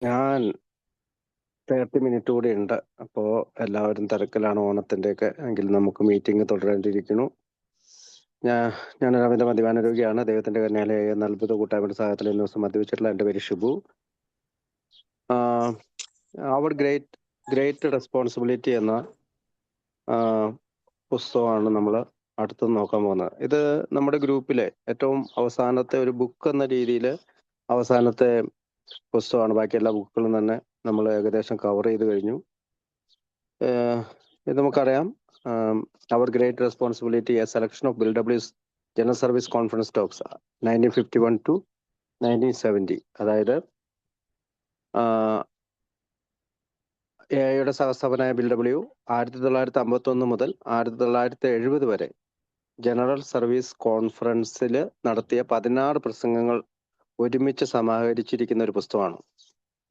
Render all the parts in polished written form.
ഞാൻ 30 മിനിറ്റ് കൂടി ഉണ്ട്. അപ്പോൾ എല്ലാവരും തിരക്കിലാണ് ഓണത്തിൻ്റെയൊക്കെ എങ്കിൽ നമുക്ക് മീറ്റിംഗ് തുടരേണ്ടിയിരിക്കുന്നു. ഞാൻ രവീന്ദ്ര മദ്യപാന രോഗിയാണ്. ദൈവത്തിന്റെ കന്യാലയ എന്ന അത്ഭുത കൂട്ടായ്മയുടെ സഹായത്തിൽ ഇന്ന് ദിവസം മദ്യപിച്ചിട്ടുള്ള എൻ്റെ പേര് ഷിബു. അവർ ഗ്രേറ്റ് റെസ്പോൺസിബിലിറ്റി എന്ന പുസ്തകമാണ് നമ്മൾ അടുത്ത് നോക്കാൻ പോകുന്നത്. ഇത് നമ്മുടെ ഗ്രൂപ്പിലെ ഏറ്റവും അവസാനത്തെ ഒരു ബുക്ക് എന്ന രീതിയിൽ അവസാനത്തെ പുസ്തകമാണ്. ബാക്കി എല്ലാ ബുക്കുകളും തന്നെ നമ്മൾ ഏകദേശം കവർ ചെയ്ത് കഴിഞ്ഞു. ഇത് നമുക്കറിയാം. Our great responsibility a selection of Bill ഡബ്ല്യൂസ് general service conference talks 1951 to 1970. അതായത് എയുടെ സഹസ്ഥാപനായ ബിൽ ഡബ്ല്യു 1951 മുതൽ 1970 വരെ ജനറൽ സർവീസ് കോൺഫറൻസിൽ നടത്തിയ 16 പ്രസംഗങ്ങൾ ഒരുമിച്ച് സമാഹരിച്ചിരിക്കുന്ന ഒരു പുസ്തകമാണ്.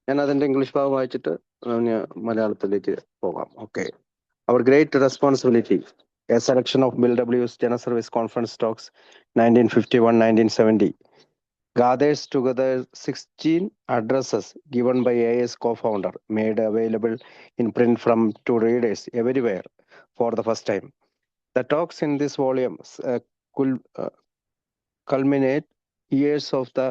ഞാൻ അതിന്റെ ഇംഗ്ലീഷ് ഭാഗം വായിച്ചിട്ട് മലയാളത്തിലേക്ക് പോകാം. Okay. Our great responsibility a selection of Bill ഡബ്ല്യൂസ് general service conference talks 1951-1970 gathers together 16 addresses given by AI's co-founder, made available in print from to readers everywhere for the first time. The talks in this volume culminate years of the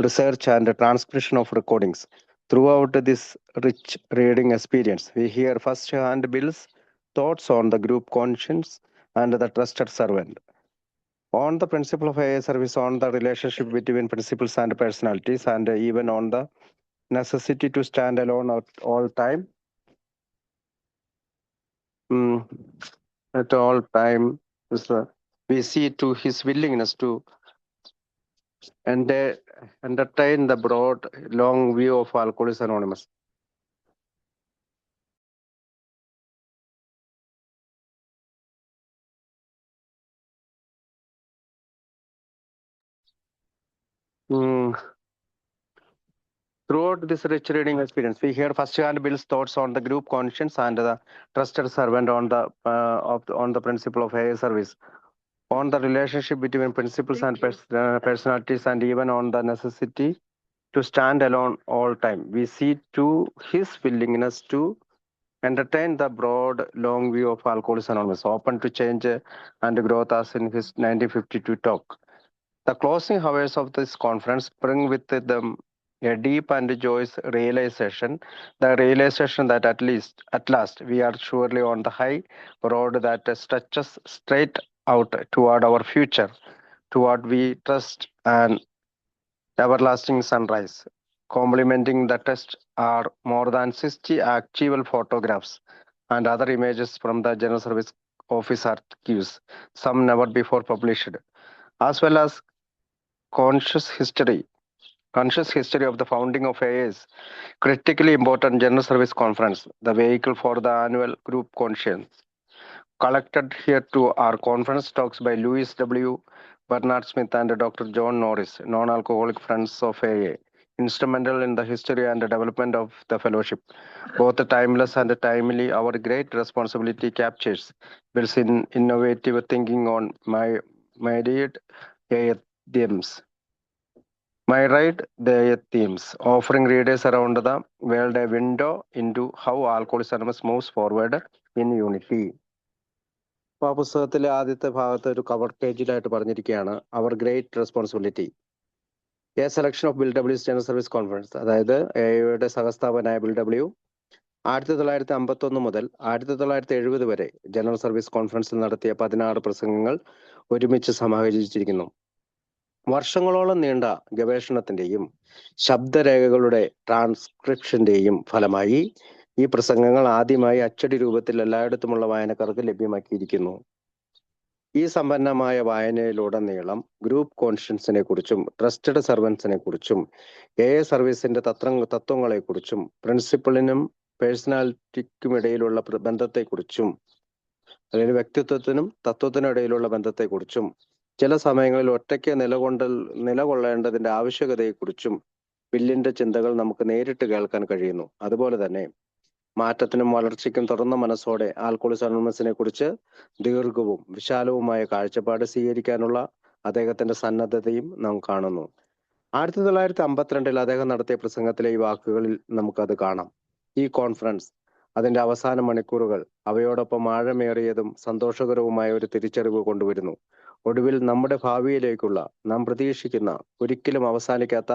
research and transcription of recordings. Throughout this rich reading experience, we hear first-hand Bill's thoughts on the group conscience and the trusted servant, on the principle of AA service, on the relationship between principles and personalities, and even on the necessity to stand alone at all time. At all time, we see to his willingness to entertain the broad, long view of Alcoholics Anonymous. Throughout this rich reading experience, we hear first-hand Bill's thoughts on the group conscience and the trusted servant, on the principle of AA service, on the relationship between principles and personalities, and even on the necessity to stand alone all time. We see to his willingness to entertain the broad, long view of Alcoholics Anonymous, open to change and growth, as in his 1952 talk. The closing hours of this conference bring with them a deep and joyous realization, the realization that at last, we are surely on the high road that stretches straight out toward our future, toward we trust an everlasting sunrise. Complementing the text are more than 60 archival photographs and other images from the General Service Office archives, some never before published, as well as conscious history of the founding of AA's critically important General Service Conference, the vehicle for the annual group conscience. Collected here to our conference talks by Louis W. Bernard Smith and Dr. John Norris, non-alcoholic friends of AA, instrumental in the history and development of the fellowship. Both timeless and timely, our great responsibility captures Bill's innovative thinking on myriad AA themes. Offering readers around the world a window into how Alcoholics Anonymous moves forward in unity. അപ്പോൾ ആ പുസ്തകത്തിലെ ആദ്യത്തെ ഭാഗത്ത് ഒരു cover പേജിലായിട്ട് പറഞ്ഞിരിക്കുകയാണ് our great responsibility a selection of Bill ഡബ്ല്യൂസ് general service conference. അതായത് എയുടെ സഹസ്ഥാപനായ ബിൽ ഡബ്ല്യു 1951 മുതൽ 1970 വരെ ജനറൽ സർവീസ് കോൺഫറൻസിൽ നടത്തിയ 16 പ്രസംഗങ്ങൾ ഒരുമിച്ച് സമാഹരിച്ചിരിക്കുന്നു. വർഷങ്ങളോളം നീണ്ട ഗവേഷണത്തിന്റെയും ശബ്ദരേഖകളുടെ ട്രാൻസ്ക്രിപ്ഷന്റെയും ഫലമായി ഈ പ്രസംഗങ്ങൾ ആദ്യമായി അച്ചടി രൂപത്തിൽ എല്ലായിടത്തുമുള്ള വായനക്കാർക്ക് ലഭ്യമാക്കിയിരിക്കുന്നു. ഈ സമ്പന്നമായ വായനയിലുടനീളം ഗ്രൂപ്പ് കോൺഷ്യൻസിനെ കുറിച്ചും ട്രസ്റ്റഡ് സർവൻസിനെ കുറിച്ചും AA സർവീസിന്റെ തത്വങ്ങളെ കുറിച്ചും പ്രിൻസിപ്പിളിനും പേഴ്സണാലിറ്റിക്കും ഇടയിലുള്ള ബന്ധത്തെക്കുറിച്ചും, അതായത് വ്യക്തിത്വത്തിനും തത്വത്തിനും ഇടയിലുള്ള ബന്ധത്തെക്കുറിച്ചും, ചില സമയങ്ങളിൽ ഒറ്റയ്ക്ക് നിലകൊള്ളേണ്ടതിന്റെ ആവശ്യകതയെക്കുറിച്ചും ബില്ലിന്റെ ചിന്തകൾ നമുക്ക് നേരിട്ട് കേൾക്കാൻ കഴിയുന്നു. അതുപോലെ തന്നെ മാറ്റത്തിനും വളർച്ചയ്ക്കും തുറന്ന മനസ്സോടെ ആൽക്കഹോളിക്സ് അനോണിമസിനെ കുറിച്ച് ദീർഘവും വിശാലവുമായ കാഴ്ചപ്പാട് സ്വീകരിക്കാനുള്ള അദ്ദേഹത്തിന്റെ സന്നദ്ധതയും നാം കാണുന്നു. 1952 അദ്ദേഹം നടത്തിയ പ്രസംഗത്തിലെ ഈ വാക്കുകളിൽ നമുക്കത് കാണാം. ഈ കോൺഫറൻസ് അതിന്റെ അവസാന മണിക്കൂറുകൾ അവയോടൊപ്പം ആഴമേറിയതും സന്തോഷകരവുമായ ഒരു തിരിച്ചറിവ് കൊണ്ടുവരുന്നു. ഒടുവിൽ നമ്മുടെ ഭാവിയിലേക്കുള്ള നാം പ്രതീക്ഷിക്കുന്ന ഒരിക്കലും അവസാനിക്കാത്ത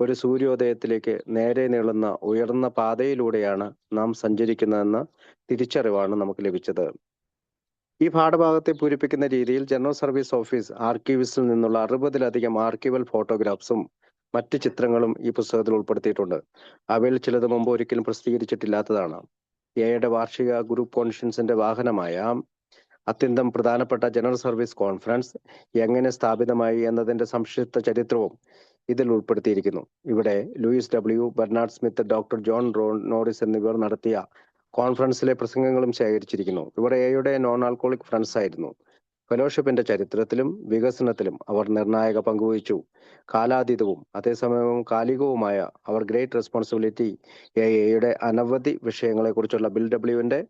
ഒരു സൂര്യോദയത്തിലേക്ക് നേരെ നീളുന്ന ഉയർന്ന പാതയിലൂടെയാണ് നാം സഞ്ചരിക്കുന്നതെന്ന തിരിച്ചറിവാണ് നമുക്ക് ലഭിച്ചത്. ഈ പാഠഭാഗത്തെ പൂരിപ്പിക്കുന്ന രീതിയിൽ ജനറൽ സർവീസ് ഓഫീസ് ആർക്കീവ്സിൽ നിന്നുള്ള 60-ലധികം ആർക്കീവൽ ഫോട്ടോഗ്രാഫ്സും മറ്റ് ചിത്രങ്ങളും ഈ പുസ്തകത്തിൽ ഉൾപ്പെടുത്തിയിട്ടുണ്ട്. അവയിൽ ചിലത് മുമ്പ് ഒരിക്കലും പ്രസിദ്ധീകരിച്ചിട്ടില്ലാത്തതാണ്. എയുടെ വാർഷിക ഗ്രൂപ്പ് കോൺഫറൻസിന്റെ വാഹനമായ അത്യന്തം പ്രധാനപ്പെട്ട ജനറൽ സർവീസ് കോൺഫറൻസ് എങ്ങനെ സ്ഥാപിതമായി എന്നതിന്റെ സംക്ഷിപ്ത ചരിത്രവും ഇതിൽ ഉൾപ്പെടുത്തിയിരിക്കുന്നു. ഇവിടെ Louis W, Bernard Smith, doctor John Norris എന്നിവർ നടത്തിയ കോൺഫറൻസിലെ പ്രസംഗങ്ങളും ശേഖരിച്ചിരിക്കുന്നു. ഇവർ എയുടെ നോൺ ആൽക്കോളിക് ഫ്രണ്ട്സ് ആയിരുന്നു. ഫെലോഷിപ്പിന്റെ ചരിത്രത്തിലും വികസനത്തിലും അവർ നിർണായക പങ്കുവഹിച്ചു. കാലാതീതവും അതേസമയം കാലികവുമായ അവർ ഗ്രേറ്റ് റെസ്പോൺസിബിലിറ്റി എയുടെ അനവധി വിഷയങ്ങളെക്കുറിച്ചുള്ള ബിൽ ഡബ്ല്യുവിന്റെ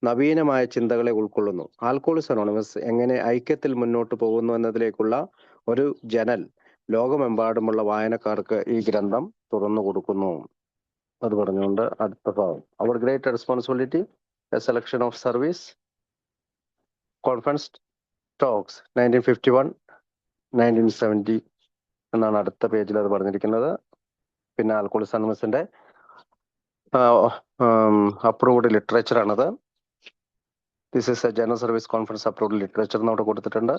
നവീനമായ ചിന്തകളെ ഉൾക്കൊള്ളുന്നു. ആൽക്കോളിക്സ് അനോണിമസ് എങ്ങനെ ഐക്യത്തിൽ മുന്നോട്ട് പോകുന്നു എന്നതിലേക്കുള്ള ഒരു ജനൽ ലോകമെമ്പാടുമുള്ള വായനക്കാർക്ക് ഈ ഗ്രന്ഥം തുറന്നു കൊടുക്കുന്നു. അത് പറഞ്ഞുകൊണ്ട് അടുത്ത ഭാഗം, our great responsibility, a selection of service conference talks 1951-1970 എന്നാണ് അടുത്ത പേജിൽ അത് പറഞ്ഞിരിക്കുന്നത്. പിന്നെ ആൽക്കോളിക്സ് അനോണിമസിന്റെ അപ്രൂവ്ഡ് ലിറ്ററേച്ചർ ആണത്. This is a general service conference approved literature എന്ന് അവിടെ കൊടുത്തിട്ടുണ്ട്.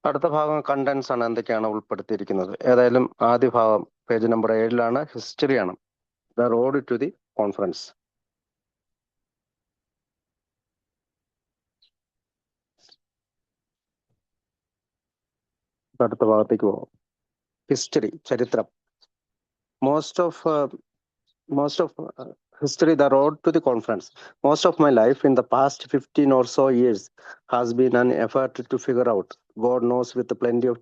അടുത്ത ഭാഗം കണ്ടന്റ്സ് ആണ്, എന്തൊക്കെയാണ് ഉൾപ്പെടുത്തിയിരിക്കുന്നത്. ഏതായാലും ആദ്യ ഭാഗം പേജ് നമ്പർ 7-ലാണ്, ഹിസ്റ്ററിയാണ്. The road to the conference. അടുത്ത ഭാഗത്തേക്ക് പോകും. ഹിസ്റ്ററി, ചരിത്രം. Most of history, the road to the conference. Most of my life in the past 15 or so years has been an effort to figure out, God knows with plenty of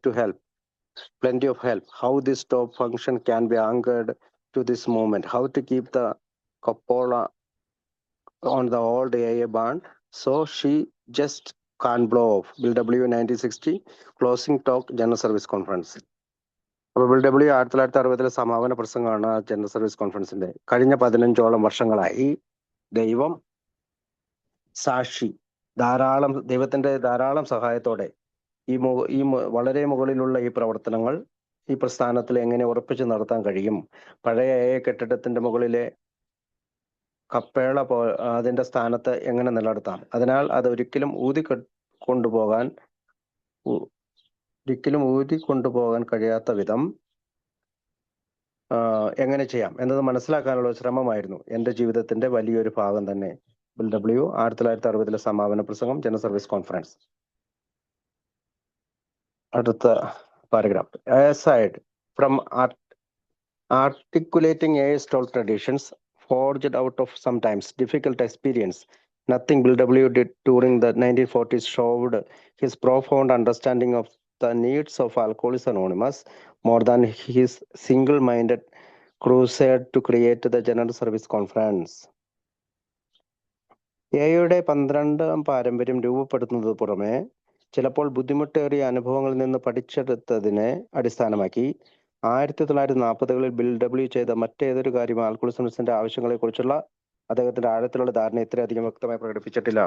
help, how this top function can be anchored to this moment, how to keep the cupola on the old AA barn so she just can't blow off. Bill W 1960 closing talk, General Service Conference. അപ്പോൾ bill W 1960 സമാപന പ്രസംഗമാണ് general service കോൺഫറൻസിന്റെ. കഴിഞ്ഞ 15ഓളം വർഷങ്ങളായി ദൈവം സാക്ഷി, ദൈവത്തിന്റെ ധാരാളം സഹായത്തോടെ ഈ വളരെ മുകളിലുള്ള ഈ പ്രവർത്തനങ്ങൾ ഈ പ്രസ്ഥാനത്തിൽ എങ്ങനെ ഉറപ്പിച്ചു നടത്താൻ കഴിയും, പഴയ കെട്ടിടത്തിന്റെ മുകളിലെ കപ്പേള അതിന്റെ സ്ഥാനത്ത് എങ്ങനെ നിലനിർത്താം, അതിനാൽ അത് ഒരിക്കലും ഊതി കൊണ്ടുപോകാൻ കഴിയാത്ത വിധം എങ്ങനെ ചെയ്യാം എന്നത് മനസ്സിലാക്കാനുള്ള ശ്രമമായിരുന്നു എൻ്റെ ജീവിതത്തിന്റെ വലിയൊരു ഭാഗം തന്നെ. ബിൽ ഡബ്ല്യു 1960 സമാപന പ്രസംഗം, ജനറൽ സർവീസ് കോൺഫറൻസ്. അടുത്ത paragraph. aside from articulating AI's told traditions forged out of sometimes difficult experience, nothing Bill W did during the 1940s showed his profound understanding of the needs of Alcoholics Anonymous more than his single-minded crusade to create the General Service Conference. എയുടെ 12ാം പാരമ്പര്യം രൂപപ്പെടുത്തുന്നത് പുറമെ ചിലപ്പോൾ ബുദ്ധിമുട്ടേറിയ അനുഭവങ്ങളിൽ നിന്ന് പഠിച്ചെടുത്തതിനെ അടിസ്ഥാനമാക്കി 1940കളിൽ bill W ചെയ്ത മറ്റേതൊരു കാര്യം ആൽക്കോളിക്സ് അനോണിമസിന്റെ ആവശ്യങ്ങളെ കുറിച്ചുള്ള അദ്ദേഹത്തിന്റെ ആഴത്തിലുള്ള ധാരണ ഇത്രയധികം വ്യക്തമായി പ്രകടിപ്പിച്ചിട്ടില്ല.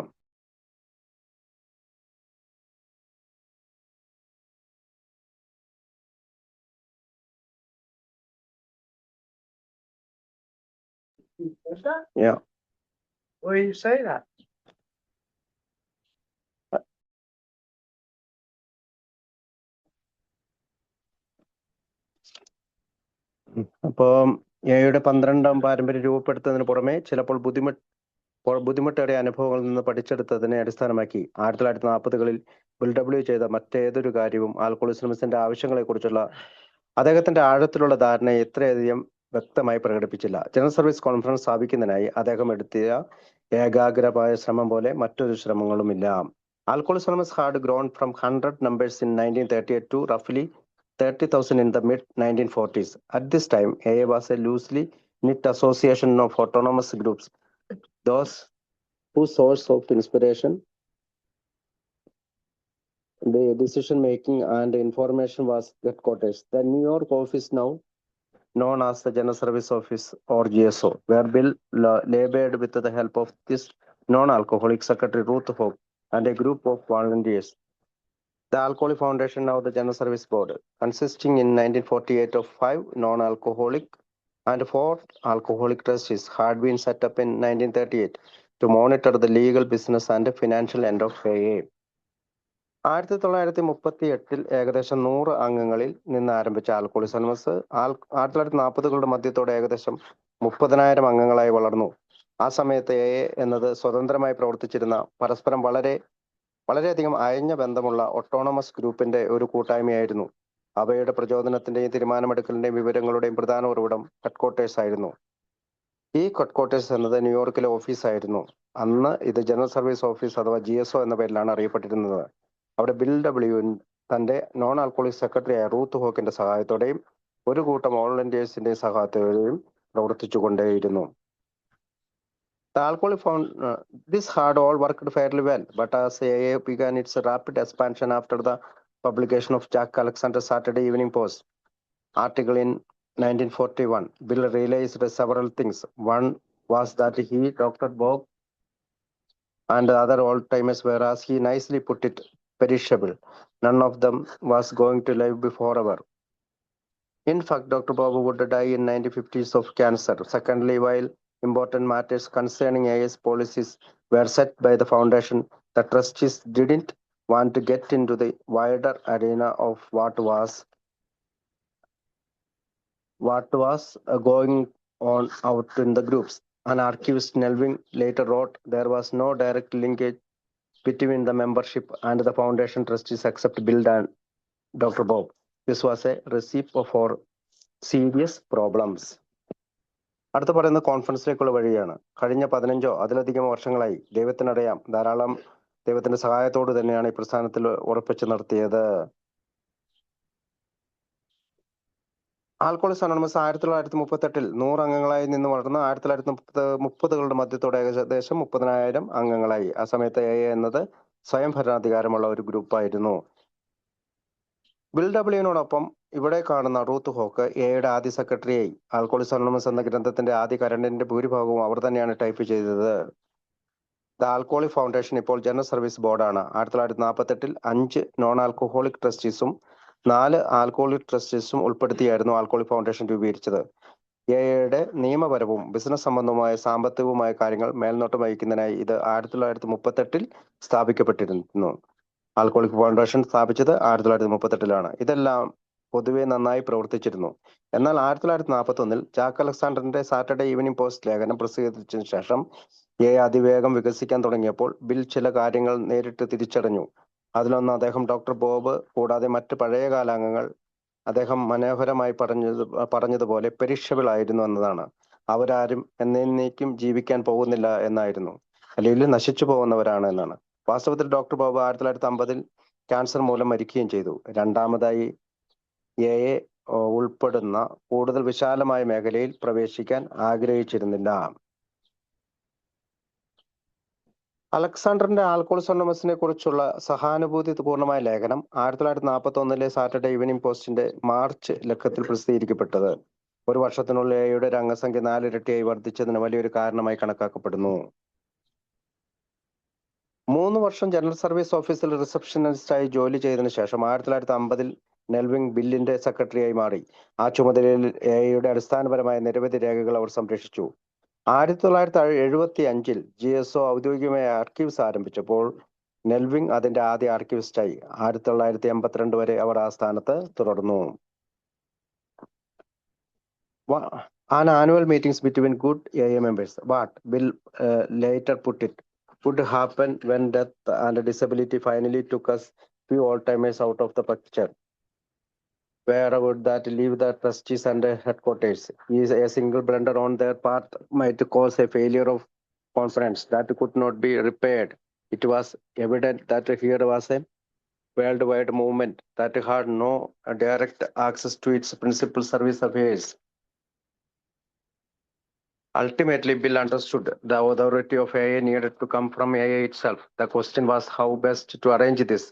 Yeah. Why you say that? അപ്പോൾ എയുടെ 12ാം പാരമ്പര്യം രൂപപ്പെടുത്തുന്നതിന് പുറമെ ചിലപ്പോൾ ബുദ്ധിമുട്ടേറിയ അനുഭവങ്ങളിൽ നിന്ന് പഠിച്ചെടുത്തതിനെ അടിസ്ഥാനമാക്കി 1940കളിൽ ബിൽ ഡബ്ല്യു ചെയ്ത മറ്റേതൊരു കാര്യവും ആൽക്കോഹോളിക്സ് അനോണിമസിന്റെ ആവശ്യങ്ങളെ കുറിച്ചുള്ള അദ്ദേഹത്തിന്റെ ആഴത്തിലുള്ള ധാരണയെ ഇത്രയധികം വ്യക്തമായി പ്രകടിപ്പിച്ചില്ല. ജനറൽ സർവീസ് കോൺഫറൻസ് സ്ഥാപിക്കുന്നതിനായി അദ്ദേഹം എടുത്തിയ ഏകാഗ്രമായ ശ്രമം പോലെ മറ്റൊരു ശ്രമങ്ങളുമില്ല. ആൽക്കോഹോളിക്സ് anonymous had grown from 100 members in 1938 to roughly 30,000 in the mid-1940s. At this time, AA was a loosely knit association of autonomous groups, those whose source of inspiration the decision making and information was headquarters. The New York office, now known as the General Service Office or GSO, where Bill labored with the help of this non-alcoholic secretary Ruth Hope and a group of volunteers. The Alcoholic Foundation, now the General Service Board, consisting in 1948 of 5 non-alcoholic and 4 alcoholic trustees, had been set up in 1938 to monitor the legal, business and financial end of AA. 1938 ഏകദേശം 100 അംഗങ്ങളിൽ നിന്ന് ആരംഭിച്ച ആൽക്കോളിക്സ് anonymous 1940കളുടെ മധ്യത്തോടെ ഏകദേശം 30,000 അംഗങ്ങളായി വളർന്നു. ആ സമയത്ത് AA എന്നത് സ്വതന്ത്രമായി പ്രവർത്തിച്ചിരുന്ന പരസ്പരം വളരെയധികം അയഞ്ഞ ബന്ധമുള്ള ഓട്ടോണമസ് ഗ്രൂപ്പിന്റെ ഒരു കൂട്ടായ്മയായിരുന്നു. അവയുടെ പ്രചോദനത്തിന്റെയും തീരുമാനമെടുക്കലിന്റെയും വിവരങ്ങളുടെയും പ്രധാന ഉറവിടം ഹെഡ്ക്വാർട്ടേഴ്സ് ആയിരുന്നു. ഈ ഹെഡ്ക്വാർട്ടേഴ്സ് എന്നത് ന്യൂയോർക്കിലെ ഓഫീസായിരുന്നു. അന്ന് ഇത് ജനറൽ സർവീസ് ഓഫീസ് അഥവാ GSO എന്ന പേരിലാണ് അറിയപ്പെട്ടിരുന്നത്. അവിടെ ബിൽ ഡബ്ല്യു തന്റെ നോൺ ആൽക്കോളിക് സെക്രട്ടറിയായ റൂത്ത് ഹോക്കിന്റെ സഹായത്തോടെയും ഒരു കൂട്ടം വോളണ്ടിയേഴ്സിന്റെയും സഹായത്തോടെയും പ്രവർത്തിച്ചുകൊണ്ടേയിരുന്നു. The Alcoholic this had all worked fairly well, but as AA began its rapid expansion after the publication of Jack Alexander's Saturday Evening Post article in 1941, Bill realized several things. One was that he, Dr. Bob, and the other old-timers were, as he nicely put it, perishable. None of them was going to live forever. In fact, Dr. Bob would die in 1950s of cancer. Secondly, while important matters concerning AA's policies were set by the foundation, the trustees didn't want to get into the wider arena of what was going on out in the groups. An archivist, Nelving, later wrote, there was no direct linkage between the membership and the foundation trustees except Bill and Dr. Bob. This was a recipe for serious problems. അടുത്ത പറയുന്നത് കോൺഫറൻസിലേക്കുള്ള വഴിയാണ്. കഴിഞ്ഞ 15 അതിലധികം വർഷങ്ങളായി ദൈവത്തിനറിയാം ധാരാളം ദൈവത്തിന്റെ സഹായത്തോട് തന്നെയാണ് ഈ പ്രസ്ഥാനത്തിൽ ഉറപ്പിച്ചു നിർത്തിയത്. ആൽക്കോളിക്സ് അനോണിമസ് 1938 100 അംഗങ്ങളായി നിന്ന് വളർന്ന് 1930കളുടെ മധ്യത്തോടെ ഏകദേശം 30,000 അംഗങ്ങളായി. ആ സമയത്ത് AA എന്നത് സ്വയം ഭരണാധികാരമുള്ള ഒരു ഗ്രൂപ്പായിരുന്നു. ബിൽ ഡബ്ല്യുവിനോടൊപ്പം ഇവിടെ കാണുന്ന റൂത്ത് ഹോക്ക് AAയുടെ ആദ്യ സെക്രട്ടറിയായി. ആൽക്കോളിക്സ് അനോണിമസ് എന്ന ഗ്രന്ഥത്തിന്റെ ആദ്യ കരണ്ടിന്റെ ഭൂരിഭാഗവും അവർ തന്നെയാണ് ടൈപ്പ് ചെയ്തത്. ദ ആൽക്കോളിക് ഫൗണ്ടേഷൻ ഇപ്പോൾ ജനറൽ സർവീസ് ബോർഡാണ്. 1948 5 നോൺ ആൽക്കഹോളിക് ട്രസ്റ്റീസും 4 ആൽക്കോളിക് ട്രസ്റ്റീസും ഉൾപ്പെടുത്തിയായിരുന്നു ആൽക്കോളിക് ഫൗണ്ടേഷൻ രൂപീകരിച്ചത്. AAയുടെ നിയമപരവും ബിസിനസ് സംബന്ധവുമായ സാമ്പത്തികവുമായ കാര്യങ്ങൾ മേൽനോട്ടം വഹിക്കുന്നതിനായി ഇത് 1938 സ്ഥാപിക്കപ്പെട്ടിരുന്നു. ആൽക്കോളിക് ഫൗണ്ടേഷൻ സ്ഥാപിച്ചത് 1938 ഇതെല്ലാം പൊതുവെ നന്നായി പ്രവർത്തിച്ചിരുന്നു. എന്നാൽ 1941 ജാക്ക് അലക്സാണ്ടറിന്റെ സാറ്റർഡേ ഈവനിംഗ് പോസ്റ്റ് ലേഖനം പ്രസിദ്ധീകരിച്ചതിനു ശേഷം AA അതിവേഗം വികസിക്കാൻ തുടങ്ങിയപ്പോൾ ബിൽ ചില കാര്യങ്ങൾ നേരിട്ട് തിരിച്ചറിഞ്ഞു. അതിലൊന്ന് അദ്ദേഹം ഡോക്ടർ ബോബ് കൂടാതെ മറ്റ് പഴയകാല അംഗങ്ങൾ അദ്ദേഹം മനോഹരമായി പറഞ്ഞതുപോലെ പെരിഷബിൾ ആയിരുന്നു എന്നതാണ്. അവരാരും എന്നേക്കും ജീവിക്കാൻ പോകുന്നില്ല എന്നായിരുന്നു, അല്ലെങ്കിൽ നശിച്ചു പോകുന്നവരാണ് എന്നാണ്. വാസ്തവത്തിൽ ഡോക്ടർ ബോബ് 1950 ക്യാൻസർ മൂലം മരിക്കുകയും ചെയ്തു. രണ്ടാമതായി AA ഉൾപ്പെടുന്ന കൂടുതൽ വിശാലമായ മേഖലയിൽ പ്രവേശിക്കാൻ ആഗ്രഹിച്ചിരുന്നില്ല. അലക്സാണ്ടറിന്റെ ആൽക്കോളിക്സ് അനോണിമസിനെ കുറിച്ചുള്ള സഹാനുഭൂതി പൂർണ്ണമായ ലേഖനം 1941 സാറ്റർഡേ ഈവനിംഗ് പോസ്റ്റിന്റെ മാർച്ച് ലക്കത്തിൽ പ്രസിദ്ധീകരിക്കപ്പെട്ടത് ഒരു വർഷത്തിനുള്ളിൽ AAയുടെ അംഗസംഖ്യ 4 ഇരട്ടിയായി വർദ്ധിച്ചതിന് വലിയൊരു കാരണമായി കണക്കാക്കപ്പെടുന്നു. 3 വർഷം ജനറൽ സർവീസ് ഓഫീസിൽ റിസപ്ഷനിസ്റ്റായി ജോലി ചെയ്തതിനു ശേഷം 1950 നെൽവിംഗ് ബില്ലിന്റെ സെക്രട്ടറിയായി മാറി. ആ ചുമതലയിൽ AAയുടെ അടിസ്ഥാനപരമായ നിരവധി രേഖകൾ അവർ സംരക്ഷിച്ചു. 1975 GSO ഔദ്യോഗികമായ ആർക്കീവ്സ് ആരംഭിച്ചപ്പോൾ നെൽവിംഗ് അതിന്റെ ആദ്യ ആർക്കീവിസ്റ്റായി. 1982 വരെ അവർ ആ സ്ഥാനത്ത് തുടർന്നു. On annual meetings between good AA members, what Bill later put it, would happen when death and disability finally took us few old-timers out of the picture. Where would that leave the trustees and headquarters? A single blunder on their part might cause a failure of conference that could not be repaired. It was evident that here was a worldwide movement that had no direct access to its principal service affairs. Ultimately, Bill understood the authority of AA needed to come from AA itself. The question was how best to arrange this.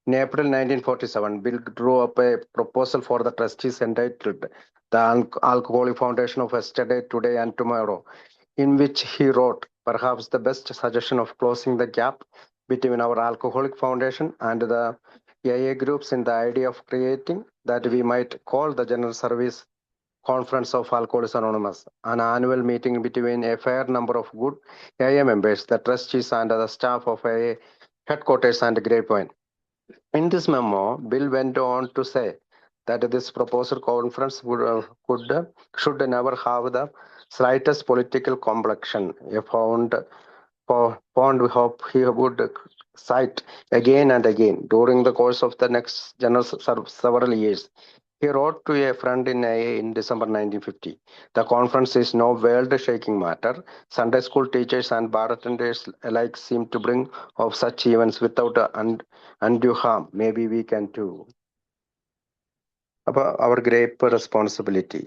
In April 1947, Bill drew up a proposal for the trustees entitled The Alcoholic Foundation of Yesterday, Today, and Tomorrow, in which he wrote, perhaps the best suggestion of closing the gap between our alcoholic foundation and the AA groups in the idea of creating that we might call the General Service Conference of Alcoholics Anonymous, an annual meeting between a fair number of good AA members, the trustees, and the staff of AA headquarters and Grapevine. In this memo, Bill went on to say that this proposed conference should never have the slightest political complexion. A fond hope he would cite again and again during the course of the next several years. He wrote to a friend in AA in December 1950. The conference is no world-shaking matter. Sunday school teachers and bar attenders alike seem to bring of such events without undue harm. Maybe we can too. അപ്പോൾ അവർ grape responsibility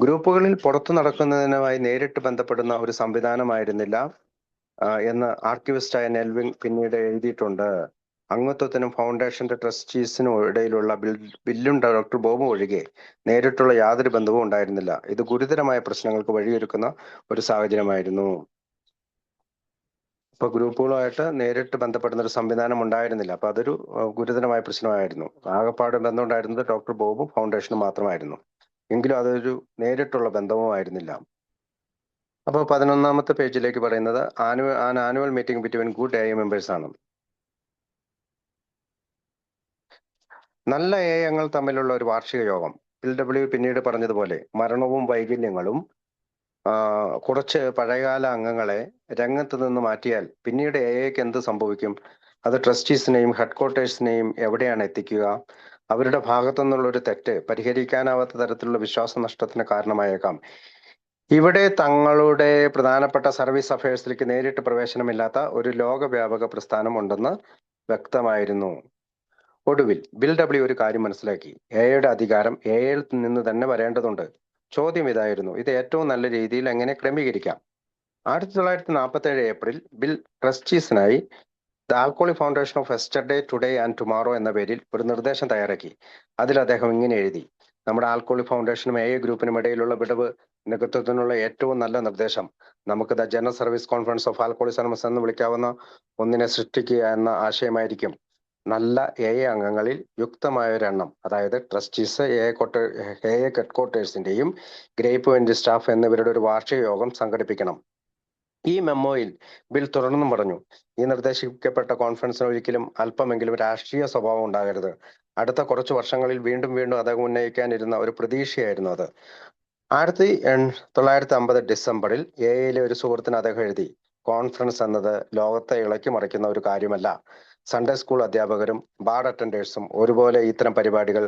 ഗ്രൂപ്പുകളിൽ പുറത്തു നടക്കുന്നതിനുമായി നേരിട്ട് ബന്ധപ്പെടുന്ന ഒരു സംവിധാനമായിരുന്നില്ല എന്ന് ആർക്കിവിസ്റ്റായ നെൽവിൻ പിന്നീട് എഴുതിയിട്ടുണ്ട്. അംഗത്വത്തിനും ഫൗണ്ടേഷന്റെ ട്രസ്റ്റീസിനും ഇടയിലുള്ള ബില്ലും ഡോക്ടർ ബോബും ഒഴികെ നേരിട്ടുള്ള യാതൊരു ബന്ധവും ഉണ്ടായിരുന്നില്ല. ഇത് ഗുരുതരമായ പ്രശ്നങ്ങൾക്ക് വഴിയൊരുക്കുന്ന ഒരു സാഹചര്യമായിരുന്നു. ഇപ്പൊ ഗ്രൂപ്പുകളുമായിട്ട് നേരിട്ട് ബന്ധപ്പെടുന്ന ഒരു സംവിധാനം ഉണ്ടായിരുന്നില്ല. അപ്പൊ അതൊരു ഗുരുതരമായ പ്രശ്നമായിരുന്നു. ആകെപ്പാട് ബന്ധമുണ്ടായിരുന്നത് ഡോക്ടർ ബോബും ഫൗണ്ടേഷനും മാത്രമായിരുന്നു. എങ്കിലും അതൊരു നേരിട്ടുള്ള ബന്ധവും ആയിരുന്നില്ല. അപ്പോൾ 11ാമത്തെ പേജിലേക്ക് പറയുന്നത് annual meeting between good AA members ആണ്. നല്ല AA അംഗങ്ങൾ തമ്മിലുള്ള ഒരു വാർഷിക യോഗം. LW പിന്നീട് പറഞ്ഞതുപോലെ മരണവും വൈകല്യങ്ങളും കുറച്ച് പഴയകാല അംഗങ്ങളെ രംഗത്ത് നിന്ന് മാറ്റിയാൽ പിന്നീട് AAക്ക് എന്ത് സംഭവിക്കും? അത് ട്രസ്റ്റീസിനെയും ഹെഡ്ക്വാർട്ടേഴ്സിനെയും എവിടെയാണ് എത്തിക്കുക? അവരുടെ ഭാഗത്തു നിന്നുള്ള ഒരു തെറ്റ് പരിഹരിക്കാനാവാത്ത തരത്തിലുള്ള വിശ്വാസനഷ്ടത്തിന് കാരണമായേക്കാം. ഇവിടെ തങ്ങളുടെ പ്രധാനപ്പെട്ട സർവീസ് അഫയേഴ്സിലേക്ക് നേരിട്ട് പ്രവേശനമില്ലാത്ത ഒരു ലോകവ്യാപക പ്രസ്ഥാനം ഉണ്ടെന്ന് വ്യക്തമായിരുന്നു. ഒടുവിൽ ബിൽ ഡബ്ല്യു ഒരു കാര്യം മനസ്സിലാക്കി. എയുടെ അധികാരം എയിൽ നിന്ന് തന്നെ വരേണ്ടതുണ്ട്. ചോദ്യം ഇതായിരുന്നു, ഇത് ഏറ്റവും നല്ല രീതിയിൽ എങ്ങനെ ക്രമീകരിക്കാം? 1947 ഏപ്രിൽ ബിൽ ട്രസ്റ്റീസിനായി the alcoholic foundation of yesterday, today and tomorrow എന്ന പേരിൽ ഒരു നിർദ്ദേശം തയ്യാറാക്കി. അതിൽ അദ്ദേഹം ഇങ്ങനെ എഴുതി: നമ്മുടെ ആൽക്കോഹോളിക് ഫൗണ്ടേഷനും AA ഗ്രൂപ്പിനും ഇടയിലുള്ള വിടവ് നികത്തുന്നതിനുള്ള ഏറ്റവും നല്ല നിർദ്ദേശം നമുക്ക് the general service conference of alcoholics anonymous എന്ന് വിളിക്കാവുന്ന ഒന്നിനെ സൃഷ്ടിക്കുക എന്ന ആശയമായിരിക്കും. നല്ല AA അംഗങ്ങളിൽ യുക്തമായ ഒരു എണ്ണം, അതായത് ട്രസ്റ്റീസ്, AA ഹെഡ്ക്വാർട്ടേഴ്സിന്റെയും ഗ്രേപ്പ് വൈൻ സ്റ്റാഫ് എന്നിവരുടെ ഒരു വാർഷിക യോഗം സംഘടിപ്പിക്കണം. ഈ മെമ്മോയിൽ ബിൽ തുടർന്നും പറഞ്ഞു, ഈ നിർദ്ദേശിക്കപ്പെട്ട കോൺഫറൻസിന് ഒരിക്കലും അല്പമെങ്കിലും രാഷ്ട്രീയ സ്വഭാവം ഉണ്ടാകരുത്. അടുത്ത കുറച്ചു വർഷങ്ങളിൽ വീണ്ടും വീണ്ടും അദ്ദേഹം ഉന്നയിക്കാനിരുന്ന ഒരു പ്രതീക്ഷയായിരുന്നു അത്. 1950 ഡിസംബറിൽ AAയിലെ ഒരു സുഹൃത്തിന് അദ്ദേഹം എഴുതി, കോൺഫറൻസ് എന്നത് ലോകത്തെ ഇളക്കി മറിക്കുന്ന ഒരു കാര്യമല്ല. സൺഡേ സ്കൂൾ അധ്യാപകരും ബാർ അറ്റൻഡേഴ്സും ഒരുപോലെ ഇത്തരം പരിപാടികൾ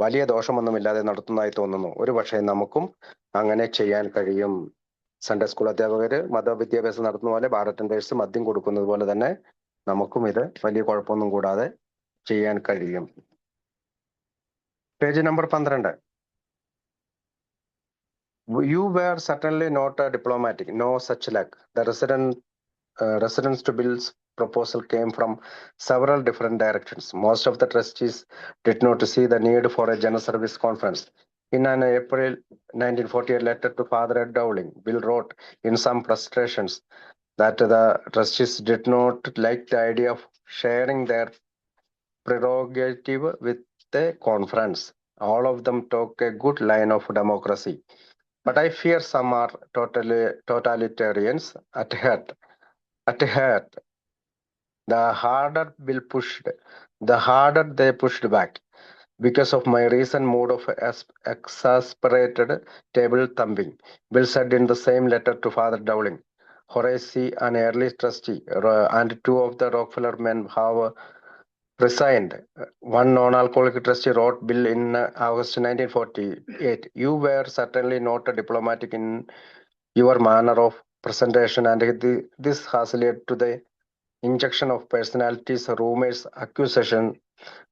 വലിയ ദോഷമൊന്നുമില്ലാതെ നടത്തുന്നതായി തോന്നുന്നു. ഒരുപക്ഷെ നമുക്കും അങ്ങനെ ചെയ്യാൻ കഴിയും. സൺഡേ സ്കൂൾ അധ്യാപകര് മതവിദ്യാഭ്യാസം നടത്തുന്ന പോലെ ബാർ അറ്റൻഡേഴ്സ് മദ്യം കൊടുക്കുന്നത് പോലെ തന്നെ നമുക്കും ഇത് വലിയ കുഴപ്പമൊന്നും കൂടാതെ ചെയ്യാൻ കഴിയും. Page number 12. You were certainly not a diplomatic, no such luck. The residence to Bill's proposal came from several different directions. Most of the trustees did not see the need for a general service conference. In an April 1948 letter to Father Ed Dowling, Bill wrote in some frustrations that the trustees did not like the idea of sharing their prerogative with the conference. All of them took a good line of democracy. But I fear some are totalitarians at heart. The harder Bill pushed, the harder they pushed back. Because of my recent mood of exasperated table thumping, Bill said in the same letter to Father Dowling, Horace C., an early trustee, and two of the Rockefeller men have resigned. One non-alcoholic trustee wrote Bill in August 1948. You were certainly not a diplomatic in your manner of presentation, and this has led to the injection of personalities, rumors, accusation,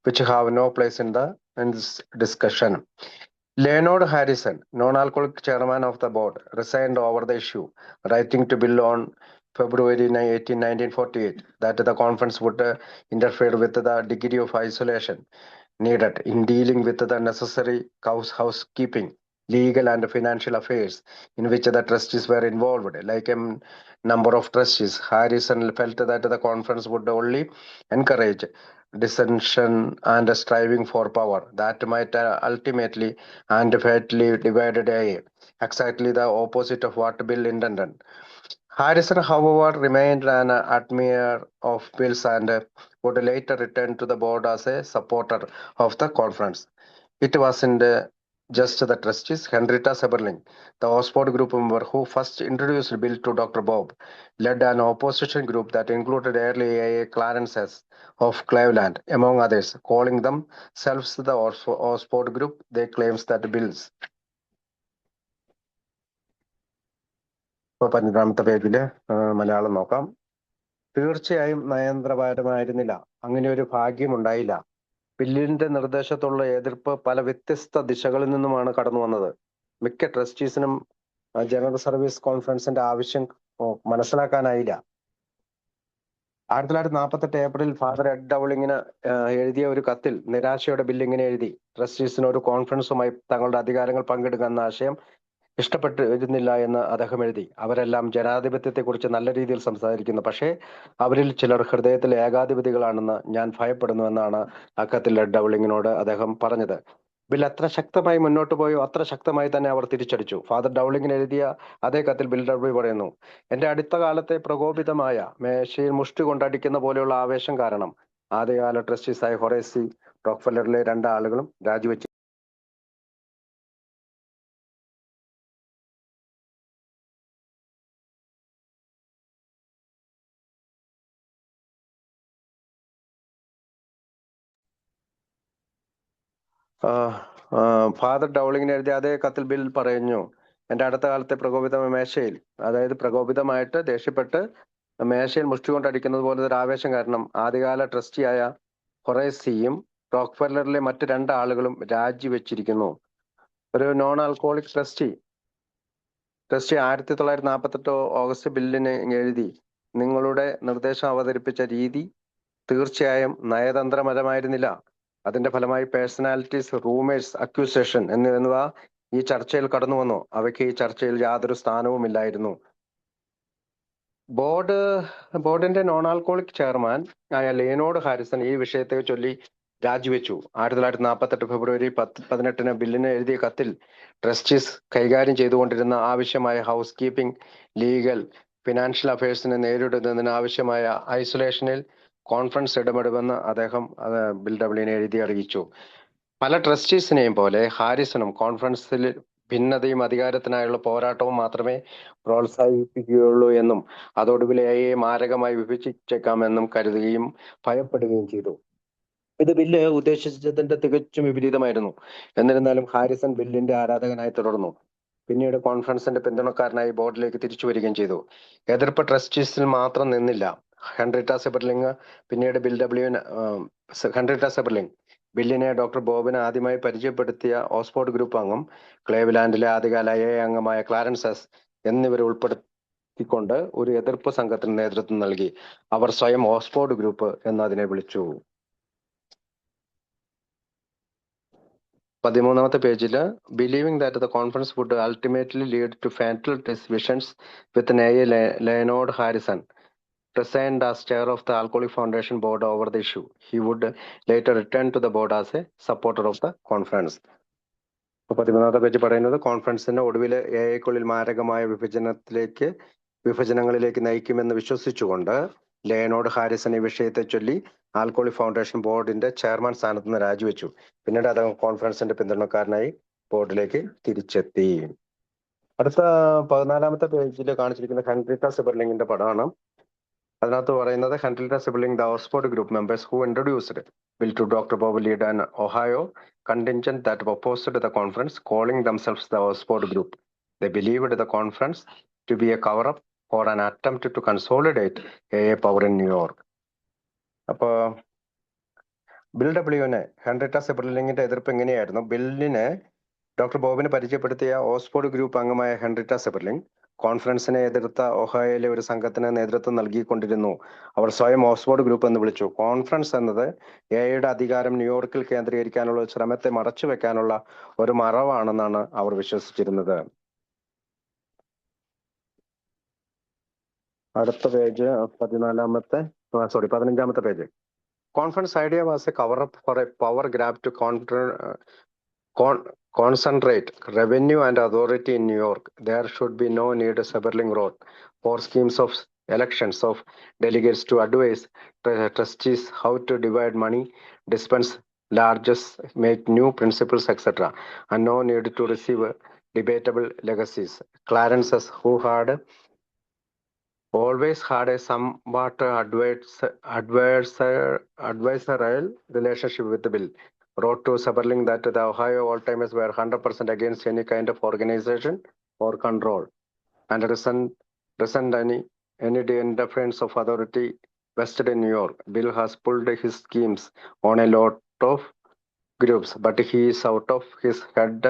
which have no place in this discussion. Leonard Harrison, non-alcoholic chairman of the board, resigned over the issue, writing to Bill on February 18, 1948, that the conference would interfere with the degree of isolation needed in dealing with the necessary housekeeping, legal and financial affairs in which the trustees were involved. Like a number of trustees, Harrison felt that the conference would only encourage dissension and striving for power that might ultimately and fatally divide AA, exactly the opposite of what Bill intended. Harrison, however, remained an admirer of Bill's and would later return to the board as a supporter of the conference. It wasn't just the trustees. Henrietta Seiberling, the Oxford Group member who first introduced Bill to Dr. Bob, led an opposition group that included early AA Clarences of Cleveland, among others, calling themselves the Oxford Group. They claims that Bill's ഇപ്പോൾ 15-ാമത്തെ പേജില് മലയാളം നോക്കാം. തീർച്ചയായും നയതന്ത്രപരമായിരുന്നില്ല. അങ്ങനെ ഒരു ഭാഗ്യം ഉണ്ടായില്ല. ബില്ലിന്റെ നിർദ്ദേശത്തുള്ള എതിർപ്പ് പല വ്യത്യസ്ത ദിശകളിൽ നിന്നുമാണ് കടന്നു വന്നത്. മിക്ക ട്രസ്റ്റീസിനും ജനറൽ സർവീസ് കോൺഫറൻസിന്റെ ആവശ്യം മനസ്സിലാക്കാനായില്ല. 1948 ഏപ്രിൽ ഫാദർ എഡ് ഡൗളിങ്ങിന് എഴുതിയ ഒരു കത്തിൽ നിരാശയോടെ ബിൽ ഇങ്ങനെ എഴുതി: ട്രസ്റ്റീസിന് ഒരു കോൺഫറൻസുമായി തങ്ങളുടെ അധികാരങ്ങൾ പങ്കിടുക എന്ന ആശയം ഇഷ്ടപ്പെട്ടിരുന്നില്ല എന്ന് അദ്ദേഹം എഴുതി. അവരെല്ലാം ജനാധിപത്യത്തെക്കുറിച്ച് നല്ല രീതിയിൽ സംസാരിക്കുന്നു, പക്ഷേ അവരിൽ ചിലർ ഹൃദയത്തിൽ ഏകാധിപതികളാണെന്ന് ഞാൻ ഭയപ്പെടുന്നു എന്നാണ് അക്കത്തിൽ ഡൗളിങ്ങിനോട് അദ്ദേഹം പറഞ്ഞത്. ബിൽ എത്ര ശക്തമായി മുന്നോട്ട് പോയോ അത്ര ശക്തമായി തന്നെ അവർ തിരിച്ചടിച്ചു. ഫാദർ ഡൗളിങ്ങിന് എഴുതിയ അതേ കത്തിൽ ബിൽ ഡബ്ല്യു പറയുന്നു: എന്റെ അടുത്ത കാലത്തെ പ്രകോപിതമായ മേശയിൽ മുഷ്ടി കൊണ്ടടിക്കുന്ന പോലെയുള്ള ആവേശം കാരണം ആദ്യകാല ട്രസ്റ്റീസായ ഹൊറേസി റോക്ക്ഫെല്ലറിലെ 2 ആളുകളും രാജിവെച്ചു. ഫാദർ ഡൗളിങ്ങിന് എഴുതിയ അതേ കത്തിൽ ബിൽ പറഞ്ഞു: എന്റെ അടുത്ത കാലത്തെ പ്രകോപിതമായ മേശയിൽ, അതായത് പ്രകോപിതമായിട്ട് ദേഷ്യപ്പെട്ട് മേശയിൽ മുഷ്ടി കൊണ്ടടിക്കുന്നത് പോലെ ഒരു ആവേശം കാരണം ആദ്യകാല ട്രസ്റ്റിയായ ഹൊറേസിയും റോക്ക്ഫെല്ലറിലെ മറ്റ് 2 ആളുകളും രാജിവെച്ചിരിക്കുന്നു. ഒരു നോൺ ആൽക്കോളിക് ട്രസ്റ്റി 1948 ഓഗസ്റ്റ് ബില്ലിന് എഴുതി: നിങ്ങളുടെ നിർദ്ദേശം അവതരിപ്പിച്ച രീതി തീർച്ചയായും നയതന്ത്രപരമായിരുന്നില്ല. അതിന്റെ ഫലമായി പേഴ്സണാലിറ്റീസ്, റൂമേഴ്സ്, അക്യൂസേഷൻ എന്നിവ ഈ ചർച്ചയിൽ കടന്നു വന്നു. അവയ്ക്ക് ഈ ചർച്ചയിൽ യാതൊരു സ്ഥാനവുമില്ലായിരുന്നു. ബോർഡിന്റെ നോൺ ആൽക്കോളിക് ചെയർമാൻ ആയ ലിയോനാർഡ് ഹാരിസൺ ഈ വിഷയത്തെ ചൊല്ലി രാജിവെച്ചു. 1948 ഫെബ്രുവരി 18 ബില്ലിന് എഴുതിയ കത്തിൽ ട്രസ്റ്റീസ് കൈകാര്യം ചെയ്തുകൊണ്ടിരുന്ന ആവശ്യമായ ഹൗസ് കീപ്പിംഗ്, ലീഗൽ, ഫിനാൻഷ്യൽ അഫയേഴ്സിനെ നേരിടുന്നതിന് ആവശ്യമായ ഐസൊലേഷനിൽ കോൺഫറൻസ് ഇടപെടുമെന്ന് അദ്ദേഹം ബിൽ ഡബ്ല്യുവിനെ എഴുതി അറിയിച്ചു. പല ട്രസ്റ്റീസിനെയും പോലെ ഹാരിസണും കോൺഫറൻസിൽ ഭിന്നതയും അധികാരത്തിനായുള്ള പോരാട്ടവും മാത്രമേ പ്രോത്സാഹിപ്പിക്കുകയുള്ളൂ എന്നും അതോടുകൂടി AA മാരകമായി വിഭജിച്ചേക്കാമെന്നും കരുതുകയും ഭയപ്പെടുകയും ചെയ്തു. ഇത് ബില്ല് ഉദ്ദേശിച്ചതിന്റെ തികച്ചും വിപരീതമായിരുന്നു. എന്നിരുന്നാലും ഹാരിസൺ ബില്ലിന്റെ ആരാധകനായി തുടർന്നു. പിന്നീട് കോൺഫറൻസിന്റെ പിന്തുണക്കാരനായി ബോർഡിലേക്ക് തിരിച്ചു വരികയും ചെയ്തു. എതിർപ്പ് ട്രസ്റ്റീസിൽ മാത്രം നിന്നില്ല. ഹെൻറിറ്റ സെബർലിംഗ് പിന്നീട് ബില്ലിനെ ഡോക്ടർ ബോബിന് ആദ്യമായി പരിചയപ്പെടുത്തിയ ഓക്സ്ഫോർഡ് ഗ്രൂപ്പ് അംഗം, ക്ലേവ്ലാൻഡിലെ ആദ്യകാല AA അംഗമായ ക്ലാരൻസസ് എന്നിവരെ ഉൾപ്പെടുത്തിക്കൊണ്ട് ഒരു എതിർപ്പ് സംഘത്തിന് നേതൃത്വം നൽകി. അവർ സ്വയം ഓക്സ്ഫോർഡ് ഗ്രൂപ്പ് എന്നതിനെ വിളിച്ചു. 13-ാമത്തെ പേജില് believing that the conference would ultimately lead to fatal divisions with AA Leonard Harrison resigned as chair of the Alcoholic Foundation board over the issue. He would later return to the board as a supporter of the conference. 13-ാമത്തെ page പറയുന്നത് കോൺഫറൻസിന്റെ ഒടുവിൽ AAക്കുള്ളിൽ മാരകമായ വിഭജനങ്ങളിലേക്ക് നയിക്കുമെന്ന് വിശ്വസിച്ചുകൊണ്ട് Leonard Harrison ഈ വിഷയത്തെ ചൊല്ലി ആൽക്കോളിക് ഫൗണ്ടേഷൻ ബോർഡിന്റെ ചെയർമാൻ സ്ഥാനത്ത് നിന്ന് രാജിവെച്ചു. പിന്നീട് അദ്ദേഹം കോൺഫറൻസിന്റെ പിന്തുണക്കാരനായി ബോർഡിലേക്ക് തിരിച്ചെത്തി. അടുത്ത 14-ാമത്തെ പേജിൽ കാണിച്ചിരിക്കുന്ന ഹെൻറിറ്റ സെബർലിംഗിന്റെ പടമാണ്. അതിനകത്ത് പറയുന്നത് Henrietta Seiberling, the Oxford group members who introduced Bill to doctor Bob led an Ohio contingent that opposed the conference, calling themselves the Oxford Group. They believed the conference to be a cover-up or an attempt to consolidate AA power in New York. അപ്പോൾ bill ഡബ്ല്യുവിന് Henrietta സെബർലിംഗിന്റെ എതിർപ്പ് എങ്ങനെയായിരുന്നു? ബില്ലിനെ doctor ബോബിന് പരിചയപ്പെടുത്തിയ Oxford group അംഗമായ Henrietta സെബർലിംഗ് കോൺഫറൻസിനെ എതിർത്ത ഒഹായോയിലെ ഒരു സംഘത്തിന് നേതൃത്വം നൽകിക്കൊണ്ടിരുന്നു. അവർ സ്വയം ഓക്സ്ഫോർഡ് ഗ്രൂപ്പ് എന്ന് വിളിച്ചു. കോൺഫറൻസ് എന്നത് എയുടെ അധികാരം ന്യൂയോർക്കിൽ കേന്ദ്രീകരിക്കാനുള്ള ഒരു ശ്രമത്തെ മറച്ചുവെക്കാനുള്ള ഒരു മറവാണെന്നാണ് അവർ വിശ്വസിച്ചിരുന്നത്. അടുത്ത പേജ് 15ാമത്തെ page. Conference idea was a cover up for a power grab to concentrate revenue and authority in New York. There should be no need Sberling wrote for schemes of elections of delegates to advise trustees how to divide money, dispense largesse, make new principles, etc. And no need to receive debatable legacies. Clarence, who had always had a somewhat adversarial relationship with the bill, wrote to Sberling that the Ohio old-timers were 100% against any kind of organization or control and resent any interference of authority vested in New York. Bill has pulled his schemes on a lot of groups, but he is out of his head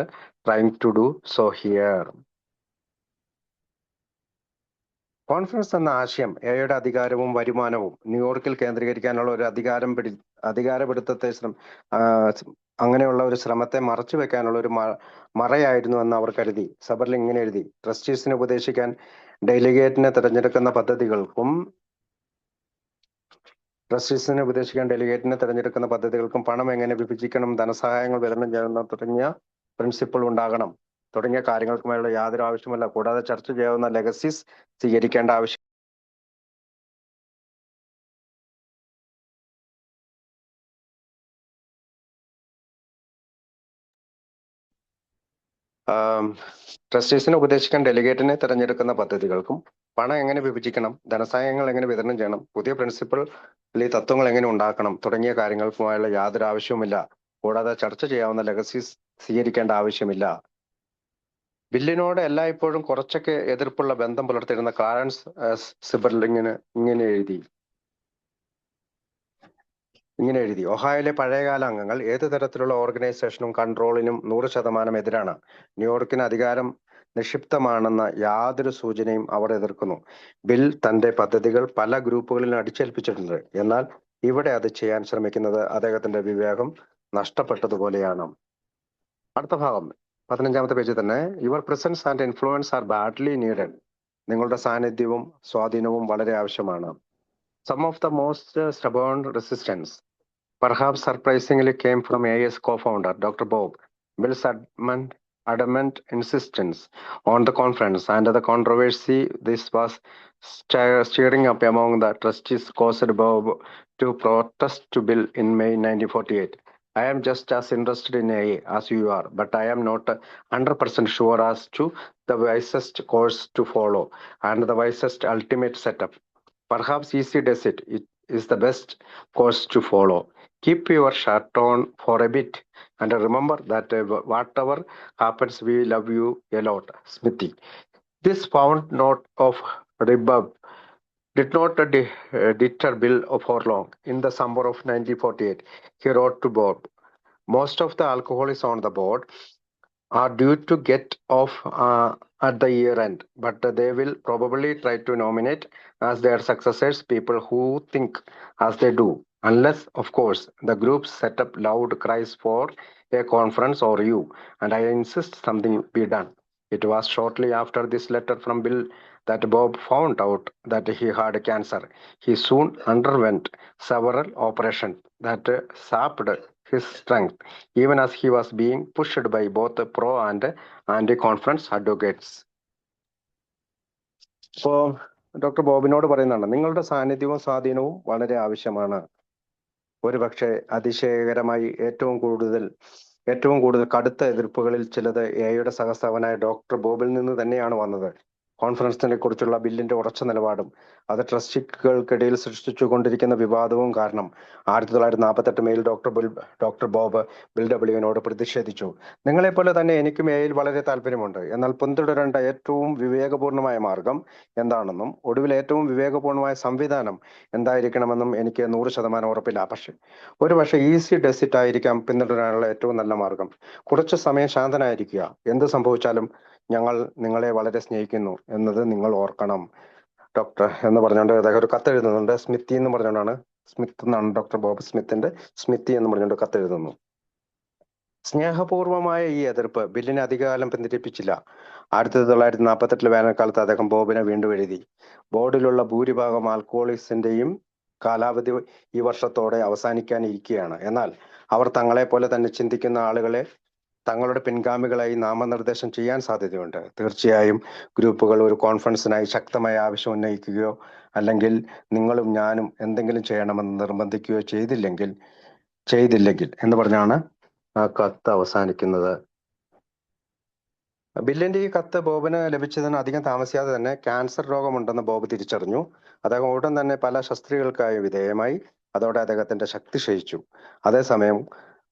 trying to do so here. Conference എന്ന ആശയം എയുടെ അധികാരവും വരുമാനവും ന്യൂയോർക്കിൽ കേന്ദ്രീകരിക്കാനുള്ള ഒരു അധികാരപിടുത്തത്തെ അങ്ങനെയുള്ള ഒരു ശ്രമത്തെ മറച്ചു വെക്കാനുള്ള ഒരു മറയായിരുന്നു എന്ന് അവർ കരുതി. സബർലിംഗ് ഇങ്ങനെ എഴുതി: ട്രസ്റ്റീസിനെ ഉപദേശിക്കാൻ ഡെലിഗേറ്റിനെ തിരഞ്ഞെടുക്കുന്ന പദ്ധതികൾക്കും പണം എങ്ങനെ വിഭജിക്കണം, ധനസഹായങ്ങൾ വിതരണം ചെയ്യുന്ന തുടങ്ങിയ പ്രിൻസിപ്പിൾ ഉണ്ടാകണം. തുടങ്ങിയ കാര്യങ്ങൾക്കുമായുള്ള യാതൊരു ആവശ്യമല്ല. കൂടാതെ ചർച്ച ചെയ്യാവുന്ന ലെഗസീസ് സ്വീകരിക്കേണ്ട ആവശ്യം ട്രസ്റ്റീസിനെ ഉപദേശിക്കാൻ ഡെലിഗേറ്റിനെ തിരഞ്ഞെടുക്കുന്ന പദ്ധതികൾക്കും പണം എങ്ങനെ വിഭജിക്കണം, ധനസഹായങ്ങൾ എങ്ങനെ വിതരണം ചെയ്യണം, പുതിയ പ്രിൻസിപ്പൽ തത്വങ്ങൾ എങ്ങനെ ഉണ്ടാക്കണം തുടങ്ങിയ കാര്യങ്ങൾക്കുമായുള്ള യാതൊരു ആവശ്യവുമില്ല. കൂടാതെ ചർച്ച ചെയ്യാവുന്ന ലെഗസീസ് സ്വീകരിക്കേണ്ട ആവശ്യമില്ല. ബില്ലിനോട് എല്ലായ്പ്പോഴും കുറച്ചൊക്കെ എതിർപ്പുള്ള ബന്ധം പുലർത്തിയിരുന്ന ക്ലാരൻസ് സിബർലിംഗിന് ഇങ്ങനെ എഴുതി: ഒഹായോയിലെ പഴയകാല അംഗങ്ങൾ ഏത് തരത്തിലുള്ള ഓർഗനൈസേഷനും കൺട്രോളിനും 100% എതിരാണ്. ന്യൂയോർക്കിന് അധികാരം നിക്ഷിപ്തമാണെന്ന യാതൊരു സൂചനയും അവർ എതിർക്കുന്നു. ബിൽ തന്റെ പദ്ധതികൾ പല ഗ്രൂപ്പുകളിലും അടിച്ചേൽപ്പിച്ചിട്ടുണ്ട്. എന്നാൽ ഇവിടെ അത് ചെയ്യാൻ ശ്രമിക്കുന്നത് അദ്ദേഹത്തിന്റെ വിവേകം നഷ്ടപ്പെട്ടതുപോലെയാണ്. അടുത്ത ഭാഗം 15ാമത്തെ പേജിൽ തന്നെ: your presence and influence are badly needed. നിങ്ങളുടെ സാന്നിധ്യവും സ്വാധീനവും വളരെ ആവശ്യമാണ്. Some of the most stubborn resistance, perhaps surprisingly, came from AI's co-founder, Dr. Bob. Bill's adamant insistence on the conference and the controversy this was stirring up among the trustees caused Bob to protest to Bill in May 1948. I am just as interested in AA as you are, but I am not 100% sure as to the wisest course to follow and the wisest ultimate setup. Perhaps easy does it. It is the best course to follow. Keep your shirt on for a bit and remember that whatever happens, we love you a lot. Smithy. This found note of rebuff did not deter Bill for long. In the summer of 1948, he wrote to Bob, most of the alcoholics on the board are due to get off at the year end, but they will probably try to nominate as their successors people who think as they do, unless, of course, the groups set up loud cries for a conference or you, and I insist something be done. It was shortly after this letter from Bill that Bob found out that he had cancer. He soon underwent several operations that sapped his strength, even as he was being pushed by both pro and anti-conference advocates. അപ്പോൾ doctor ബോബിനോട് പറയുന്നതാണ്, നിങ്ങളുടെ സാന്നിധ്യവും സ്വാധീനവും വളരെ ആവശ്യമാണ്. ഒരുപക്ഷെ അതിശയകരമായി ഏറ്റവും കൂടുതൽ കടുത്ത എതിർപ്പുകളിൽ ചിലത് എയുടെ സഹസ്ഥാപനായ ഡോക്ടർ ബോബിൽ നിന്ന് തന്നെയാണ് വന്നത്. കോൺഫറൻസിനെ കുറിച്ചുള്ള ബില്ലിന്റെ ഉറച്ച നിലപാടും അത് ട്രസ്റ്റികൾക്കിടയിൽ സൃഷ്ടിച്ചുകൊണ്ടിരിക്കുന്ന വിവാദവും കാരണം 1948 മെയിൽ ഡോക്ടർ ബോബ് ബിൽ ഡബ്ല്യുവിനോട് പ്രതിഷേധിച്ചു. നിങ്ങളെപ്പോലെ തന്നെ എനിക്കും എയിൽ വളരെ താല്പര്യമുണ്ട്. എന്നാൽ പിന്തുടരേണ്ട ഏറ്റവും വിവേകപൂർണമായ മാർഗം എന്താണെന്നും ഒടുവിൽ ഏറ്റവും വിവേകപൂർണമായ സംവിധാനം എന്തായിരിക്കണമെന്നും എനിക്ക് 100% ഉറപ്പില്ല. ഒരുപക്ഷെ ഈസി ഡെസിറ്റ് ആയിരിക്കാം പിന്തുടരാനുള്ള ഏറ്റവും നല്ല മാർഗം. കുറച്ചു സമയം ശാന്തനായിരിക്കുക. എന്ത് സംഭവിച്ചാലും ഞങ്ങൾ നിങ്ങളെ വളരെ സ്നേഹിക്കുന്നു എന്നത് നിങ്ങൾ ഓർക്കണം. ഡോക്ടർ എന്ന് പറഞ്ഞുകൊണ്ട് അദ്ദേഹം ഒരു കത്ത് എഴുതുന്നുണ്ട്. സ്മിത്തി എന്ന് പറഞ്ഞുകൊണ്ടാണ്, സ്മിത്ത് എന്നാണ് ഡോക്ടർ ബോബ് സ്മിത്തിന്റെ, സ്മിത്തി എന്ന് പറഞ്ഞുകൊണ്ട് കത്ത് എഴുതുന്നു. സ്നേഹപൂർവമായ ഈ എതിർപ്പ് ബില്ലിനെ അധികകാലം പിന്തിരിപ്പിച്ചില്ല. 1948 വേനൽക്കാലത്ത് അദ്ദേഹം ബോബിനെ വീണ്ടും എഴുതി. ബോർഡിലുള്ള ഭൂരിഭാഗം ആൽക്കഹോളിക്സിന്റെയും കാലാവധി ഈ വർഷത്തോടെ അവസാനിക്കാനിരിക്കുകയാണ്. എന്നാൽ അവർ തങ്ങളെ പോലെ തന്നെ ചിന്തിക്കുന്ന ആളുകളെ തങ്ങളുടെ പിൻഗാമികളായി നാമനിർദ്ദേശം ചെയ്യാൻ സാധ്യതയുണ്ട്. തീർച്ചയായും ഗ്രൂപ്പുകൾ ഒരു കോൺഫറൻസിനായി ശക്തമായ ആവശ്യം ഉന്നയിക്കുകയോ അല്ലെങ്കിൽ നിങ്ങളും ഞാനും എന്തെങ്കിലും ചെയ്യണമെന്ന് നിർബന്ധിക്കുകയോ ചെയ്തില്ലെങ്കിൽ എന്ന് പറഞ്ഞാണ് ആ കത്ത് അവസാനിക്കുന്നത്. ബില്ലിന്റെ ഈ കത്ത് ബോബിന് ലഭിച്ചതിന് അധികം താമസിയാതെ തന്നെ ക്യാൻസർ രോഗമുണ്ടെന്ന് ബോബ് തിരിച്ചറിഞ്ഞു. അദ്ദേഹം ഉടൻ തന്നെ പല ശസ്ത്രക്രിയകൾക്കായി വിധേയമായി. അതോടെ അദ്ദേഹത്തിന്റെ ശക്തി ക്ഷയിച്ചു. അതേസമയം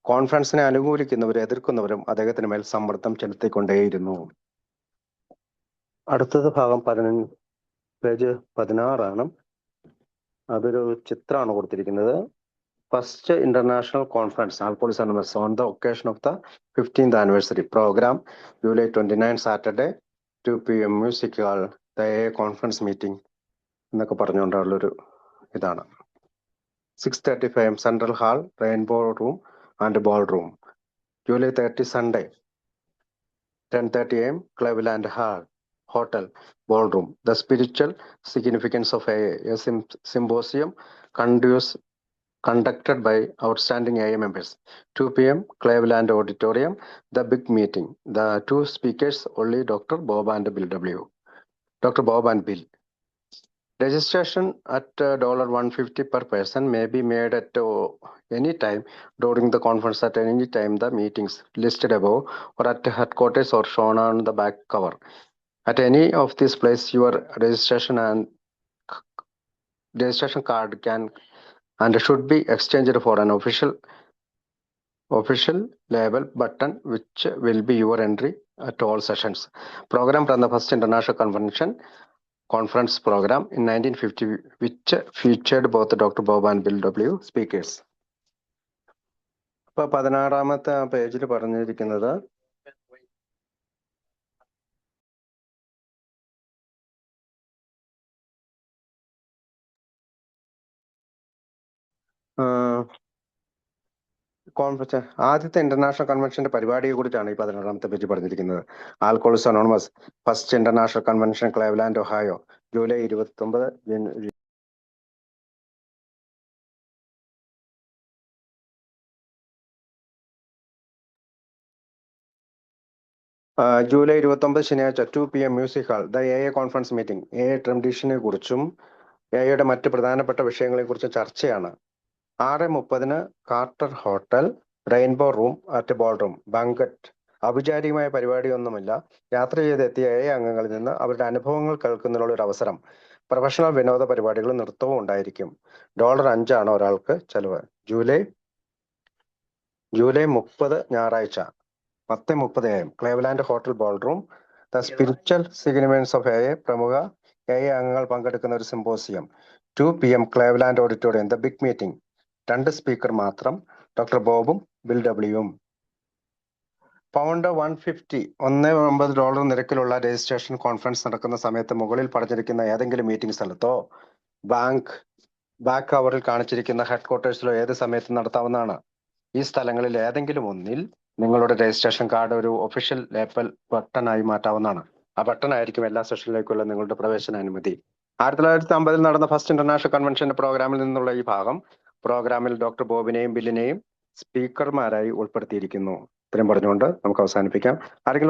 കോൺഫറൻസിനെ അനുകൂലിക്കുന്നവരും എതിർക്കുന്നവരും അദ്ദേഹത്തിന് മേൽ സമ്മർദ്ദം ചെലുത്തിക്കൊണ്ടേയിരുന്നു. അടുത്തത് ഭാഗം 15, പേജ് 16 ആണ്. അതൊരു ചിത്രമാണ് കൊടുത്തിരിക്കുന്നത്. First international conference alcoholics anonymous on the occasion of the 15th anniversary programme July 29 Saturday 2 PM music hall the conference meeting എന്നൊക്കെ പറഞ്ഞുകൊണ്ടുള്ളൊരു ഇതാണ്. 6:35 AM central hall, rainbow room and ball room. July 30 Sunday 10:30 AM Cleveland hall, hotel, ballroom. The spiritual significance of a symposium conducted by outstanding AA members. 2 PM Cleveland Auditorium, the big meeting. The two speakers only Dr. Bob and Bill W. Dr. Bob and Bill. Registration at $150 per person may be made at any time during the conference at any time the meetings listed above or at headquarters or shown on the back cover. At any of these places, your registration card can and should be exchanged for an official label button, which will be your entry at all sessions. Program from the first international conference program in 1950, which featured both Dr. Bob and Bill W. speakers. ഇപ്പോൾ 16-ാമത്തെ പേജിൽ പറഞ്ഞിരിക്കുന്നത് ആദ്യത്തെ international കൺവെൻഷന്റെ പരിപാടിയെ കുറിച്ചാണ് ഈ 16-ാമത്തെ page പറഞ്ഞിരിക്കുന്നത്. Alcoholics anonymous first international convention Cleveland Ohio July 29. July 29 ശനിയാഴ്ച 2 PM music hall the AA conference meeting. AA ട്രഡീഷനെ കുറിച്ചും AAയുടെ മറ്റ് പ്രധാനപ്പെട്ട വിഷയങ്ങളെ കുറിച്ചും ചർച്ചയാണ്. 6:30 Carter hotel, rainbow room at ball room, banquet. ഔപചാരികമായ പരിപാടിയൊന്നുമില്ല. യാത്ര ചെയ്തെത്തിയ AA അംഗങ്ങളിൽ നിന്ന് അവരുടെ അനുഭവങ്ങൾ കേൾക്കുന്നതിനുള്ള ഒരു അവസരം. പ്രൊഫഷണൽ വിനോദ പരിപാടികളും നൃത്തവും ഉണ്ടായിരിക്കും. $5 ഒരാൾക്ക് ചെലവ്. July 30 ഞായറാഴ്ച 10:30 AM Cleveland hotel ball room. The spiritual significance of AA. പ്രമുഖ AA അംഗങ്ങൾ പങ്കെടുക്കുന്ന ഒരു symposium. 2 PM Cleveland auditorium the big meeting. 2 speaker മാത്രം, ഡോക്ടർ ബോബും ബിൽ ഡബ്ല്യുവും. $150 നിരക്കിലുള്ള രജിസ്ട്രേഷൻ കോൺഫറൻസ് നടക്കുന്ന സമയത്ത് മുകളിൽ പറഞ്ഞിരിക്കുന്ന ഏതെങ്കിലും മീറ്റിംഗ് സ്ഥലത്തോ ബാക്ക് കവറിൽ കാണിച്ചിരിക്കുന്ന ഹെഡ്ക്വാർട്ടേഴ്സിലോ ഏത് സമയത്തും നടത്താവുന്നതാണ്. ഈ സ്ഥലങ്ങളിൽ ഏതെങ്കിലും ഒന്നിൽ നിങ്ങളുടെ രജിസ്ട്രേഷൻ കാർഡ് ഒരു ഒഫീഷ്യൽ ലേബൽ ബട്ടണായി മാറ്റാവുന്നതാണ്. ആ ബട്ടൺ ആയിരിക്കും എല്ലാ സെഷനിലേക്കുള്ള നിങ്ങളുടെ പ്രവേശനാനുമതി. 1950 നടന്ന ഫസ്റ്റ് ഇന്റർനാഷണൽ കൺവെൻഷന്റെ പ്രോഗ്രാമിൽ നിന്നുള്ള ഈ ഭാഗം പ്രോഗ്രാമിൽ ഡോക്ടർ ബോബിനെയും ബില്ലിനെയും സ്പീക്കർമാരായി ഉൾപ്പെടുത്തിയിരിക്കുന്നു. ഇത്രയും പറഞ്ഞുകൊണ്ട് നമുക്ക് അവസാനിപ്പിക്കാം. ആരെങ്കിലും